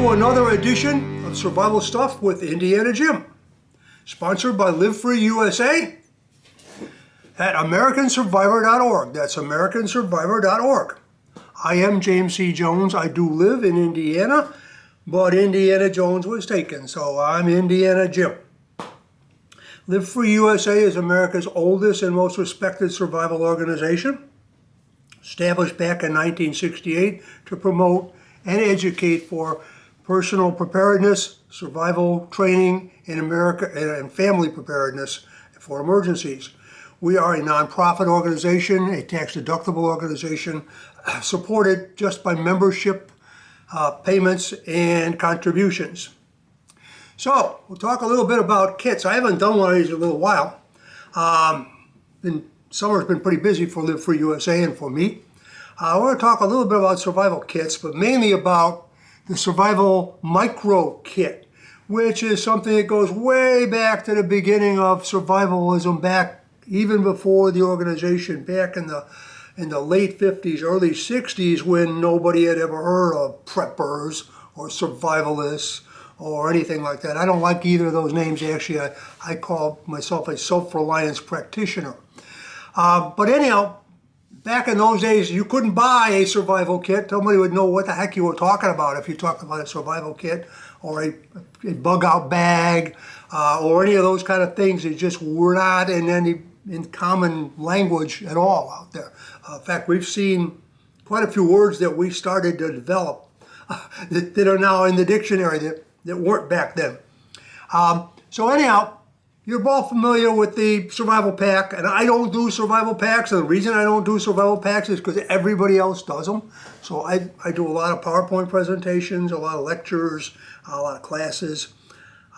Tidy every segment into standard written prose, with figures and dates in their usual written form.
to another edition of Survival Stuff with Indiana Jim, sponsored by Live Free USA at AmericanSurvivor.org. That's AmericanSurvivor.org. I am James C. Jones. I do live in Indiana, but Indiana Jones was taken, so I'm Indiana Jim. Live Free USA is America's oldest and most respected survival organization, established back in 1968 to promote and educate for personal preparedness, survival training in America, and family preparedness for emergencies. We are a nonprofit organization, a tax-deductible organization, supported just by membership payments and contributions. So, we'll talk a little bit about kits. I haven't done one of these in a little while. Summer's been pretty busy for Live Free USA and for me. We're going to talk a little bit about survival kits, but mainly about the survival micro kit, which is something that goes way back to the beginning of survivalism, back even before the organization, back in the late 50s, early 60s, when nobody had ever heard of preppers or survivalists or anything like that. I don't like either of those names, actually. I call myself a self-reliance practitioner. But anyhow, back in those days, you couldn't buy a survival kit. Nobody would know what the heck you were talking about if you talked about a survival kit or a bug out bag or any of those kind of things that just were not in common language at all out there. In fact, we've seen quite a few words that we started to develop that are now in the dictionary that weren't back then. So anyhow, you're all familiar with the survival pack, and I don't do survival packs, and the reason I don't do survival packs is because everybody else does them. So I do a lot of PowerPoint presentations, a lot of lectures, a lot of classes.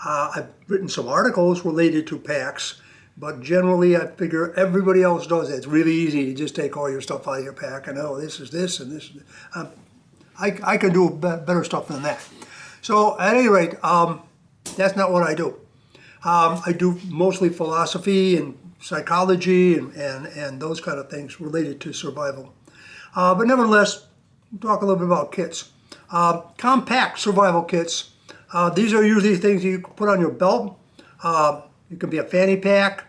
I've written some articles related to packs, but generally I figure everybody else does it. It's really easy to just take all your stuff out of your pack and, oh, this is this and this. I can do better stuff than that. So at any rate, that's not what I do. I do mostly philosophy and psychology and those kind of things related to survival. But nevertheless, we'll talk a little bit about kits. Compact survival kits. These are usually things you can put on your belt. It can be a fanny pack.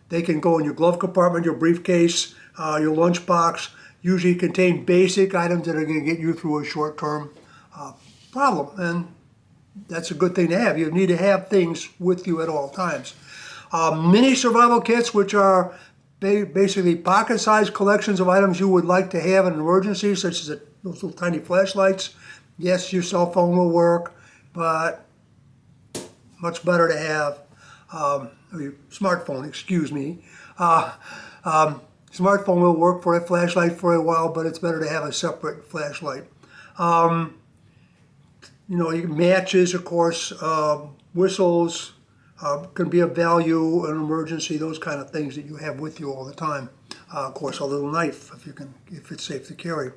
They can go in your glove compartment, your briefcase, your lunchbox. Usually contain basic items that are going to get you through a short-term problem. And that's a good thing to have. You need to have things with you at all times. Mini survival kits, which are basically pocket-sized collections of items you would like to have in an emergency, such as those little tiny flashlights. Yes, your cell phone will work, but much better to have, or your smartphone, excuse me. Smartphone will work for a flashlight for a while, but it's better to have a separate flashlight. Matches, of course, whistles can be of value in an emergency, those kind of things that you have with you all the time. Of course, a little knife if it's safe to carry.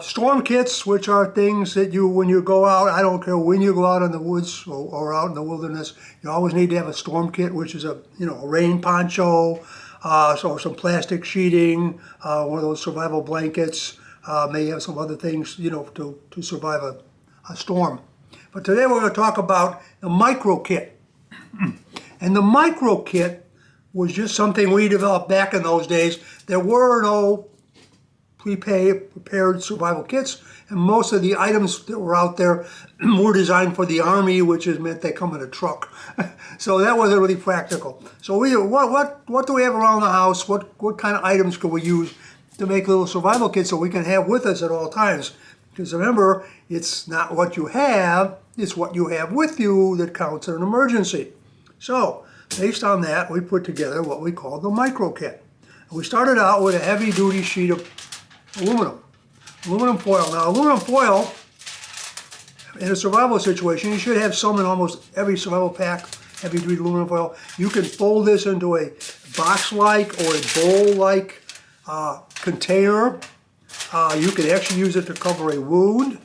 Storm kits, which are things that when you go out, I don't care when you go out in the woods or out in the wilderness, you always need to have a storm kit, which is a rain poncho, so some plastic sheeting, one of those survival blankets, may have some other things, to survive a storm. But today we're going to talk about the micro kit. And the micro kit was just something we developed back in those days. There were no prepared survival kits, and most of the items that were out there were designed for the Army, which meant they come in a truck. So that wasn't really practical. So what do we have around the house? What kind of items can we use to make little survival kits that we can have with us at all times? Because remember, it's not what you have, it's what you have with you that counts in an emergency. So, based on that, we put together what we call the micro kit. And we started out with a heavy-duty sheet of aluminum foil. Now, aluminum foil, in a survival situation, you should have some in almost every survival pack, heavy-duty aluminum foil. You can fold this into a box-like or a bowl-like container. You can actually use it to cover a wound.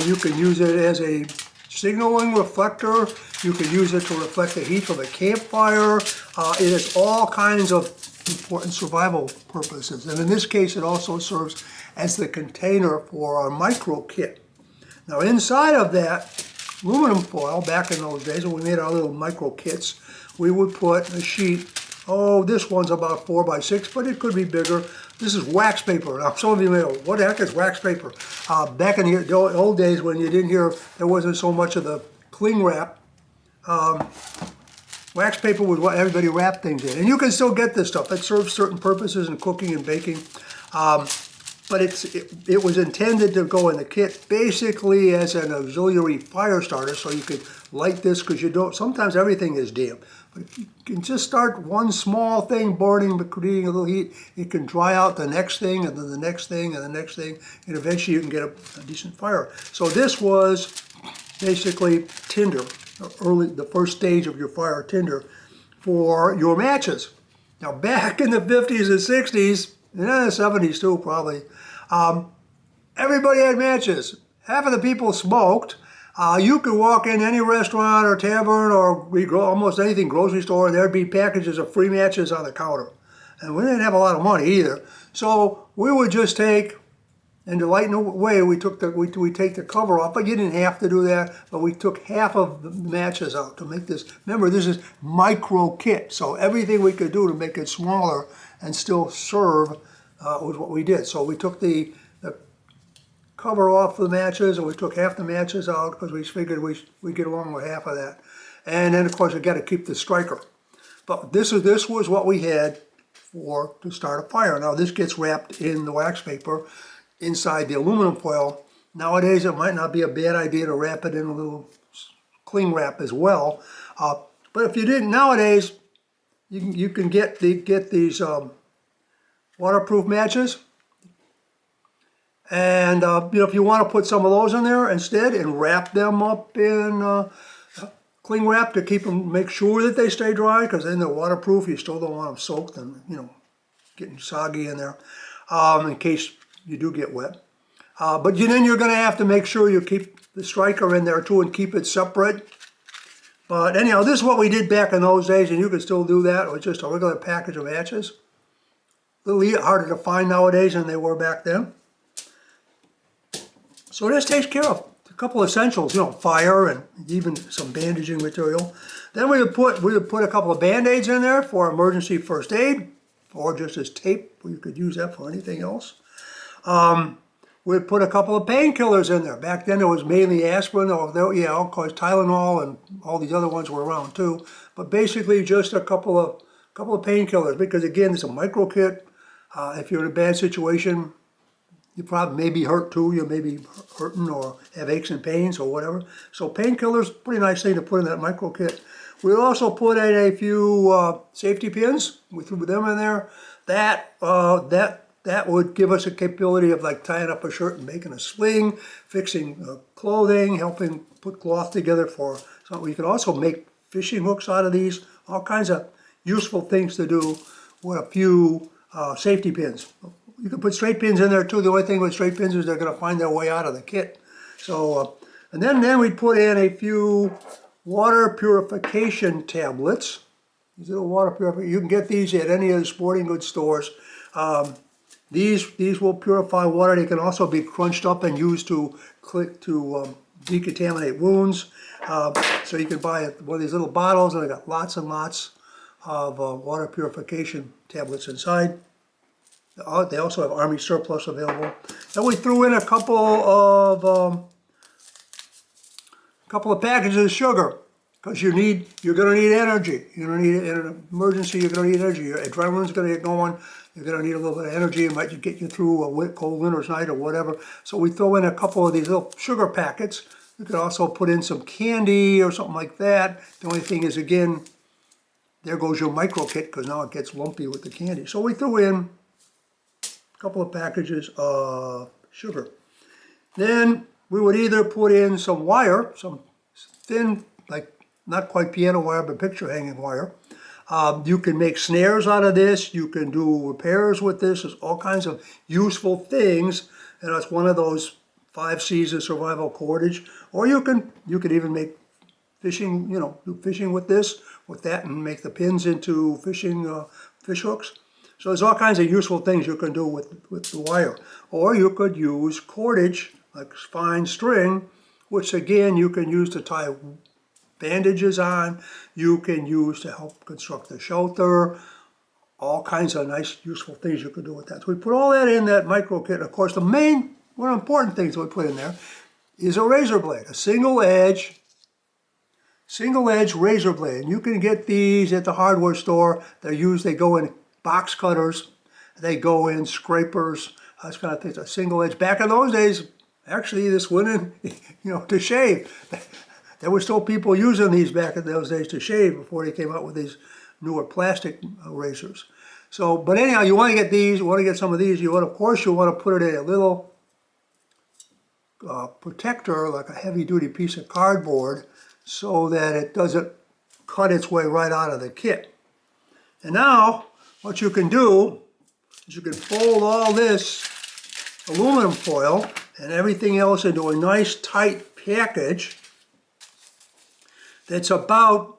You can use it as a signaling reflector. You can use it to reflect the heat from a campfire. It has all kinds of important survival purposes. And in this case, it also serves as the container for our micro kit. Now inside of that aluminum foil, back in those days when we made our little micro kits, we would put a sheet. Oh, this one's about 4 by 6, but it could be bigger. This is wax paper. Now, some of you may go, what the heck is wax paper? Back in the old days when you didn't hear, there wasn't so much of the cling wrap. Wax paper was what everybody wrapped things in. And you can still get this stuff. It serves certain purposes in cooking and baking. But it was intended to go in the kit basically as an auxiliary fire starter, so you could light this, because you don't, sometimes everything is damp. But if you can just start one small thing burning but creating a little heat, it can dry out the next thing and then the next thing and the next thing, and eventually you can get a decent fire. So this was basically tinder, the first stage of your fire, tinder, for your matches. Now back in the 50s and 60s, and the 70s too probably, everybody had matches. Half of the people smoked. You could walk in any restaurant or tavern or almost anything, grocery store, and there'd be packages of free matches on the counter. And we didn't have a lot of money either. So we would just take, and to lighten away, we take the cover off, but you didn't have to do that, but we took half of the matches out to make this. Remember, this is micro kit, so everything we could do to make it smaller and still serve was what we did. So we took the cover off the matches, and we took half the matches out because we figured we'd get along with half of that. And then of course you got to keep the striker. But this was what we had to start a fire. Now this gets wrapped in the wax paper inside the aluminum foil. Nowadays it might not be a bad idea to wrap it in a little cling wrap as well. But if you didn't, nowadays you can get these waterproof matches. And if you want to put some of those in there instead and wrap them up in cling wrap to make sure that they stay dry, because then they're waterproof. You still don't want them soaked and getting soggy in there, in case you do get wet. But then you're going to have to make sure you keep the striker in there too and keep it separate. But anyhow, this is what we did back in those days, and you can still do that with just a regular package of matches. A little harder to find nowadays than they were back then. So this takes care of a couple essentials, fire and even some bandaging material. Then we would put a couple of Band-Aids in there for emergency first aid, or just as tape. You could use that for anything else. We'd put a couple of painkillers in there. Back then it was mainly aspirin, of course Tylenol and all these other ones were around too. But basically just a couple of painkillers, because again, it's a micro kit. If you're in a bad situation, you probably may be hurt too. You may be hurting or have aches and pains or whatever. So painkillers, pretty nice thing to put in that micro kit. We also put in a few safety pins. We threw them in there. That would give us a capability of like tying up a shirt and making a sling, fixing clothing, helping put cloth together for something. We could also make fishing hooks out of these. All kinds of useful things to do with a few safety pins. You can put straight pins in there too. The only thing with straight pins is they're going to find their way out of the kit. So, and then we'd put in a few water purification tablets. These little water purification. You can get these at any of the sporting goods stores. These will purify water. They can also be crunched up and used to decontaminate wounds. So you can buy one of these little bottles, and they got lots and lots of water purification tablets inside. They also have Army surplus available. Then we threw in a couple of packages of sugar, because you're going to need energy. You're going to need, in an emergency, you're going to need energy. Your adrenaline's going to get going. You're going to need a little bit of energy. It might get you through a cold winter's night or whatever. So we throw in a couple of these little sugar packets. You could also put in some candy or something like that. The only thing is, again, there goes your micro kit, because now it gets lumpy with the candy. So we threw in couple of packages of sugar. Then we would either put in some wire, some thin, like not quite piano wire, but picture hanging wire. You can make snares out of this. You can do repairs with this. There's all kinds of useful things, and that's one of those 5 C's of survival cordage. Or you could even make fishing, do fishing with that, and make the pins into fishing fish hooks. So there's all kinds of useful things you can do with the wire. Or you could use cordage, like fine string, which again you can use to tie bandages on, you can use to help construct a shelter, all kinds of nice useful things you can do with that. So we put all that in that micro kit. Of course, the main, one of the important things that we put in there is a razor blade, a single edge razor blade. You can get these at the hardware store. They go in box cutters, they go in scrapers, those kind of things. A single edge. Back in those days, actually, this went in, to shave. There were still people using these back in those days to shave before they came out with these newer plastic razors. So, but anyhow, you want to get these. You want to get some of these. You want, of course, you want to put it in a little protector, like a heavy-duty piece of cardboard, so that it doesn't cut its way right out of the kit. And now, what you can do is you can fold all this aluminum foil and everything else into a nice tight package that's about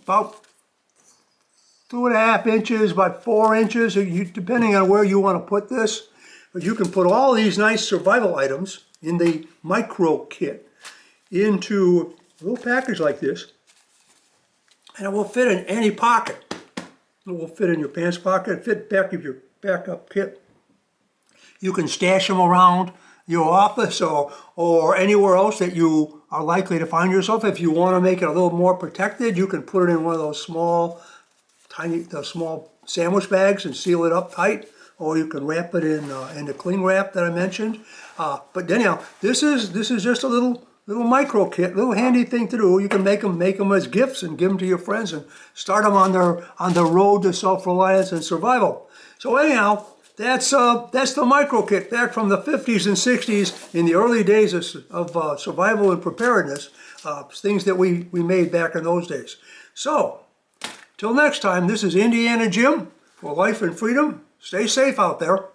2.5 inches by 4 inches, depending on where you want to put this. But you can put all these nice survival items in the micro kit into a little package like this, and it will fit in any pocket. It will fit in your pants pocket, fit back of your backup kit. You can stash them around your office or anywhere else that you are likely to find yourself. If you want to make it a little more protected, you can put it in one of those small sandwich bags and seal it up tight, or you can wrap it in the cling wrap that I mentioned. But anyhow, this is just a little micro kit, little handy thing to do. You can make them as gifts and give them to your friends and start them on their road to self-reliance and survival. So anyhow, that's the micro kit back from the 50s and 60s, in the early days of survival and preparedness, things that we made back in those days. So, till next time, this is Indiana Jim for Life and Freedom. Stay safe out there.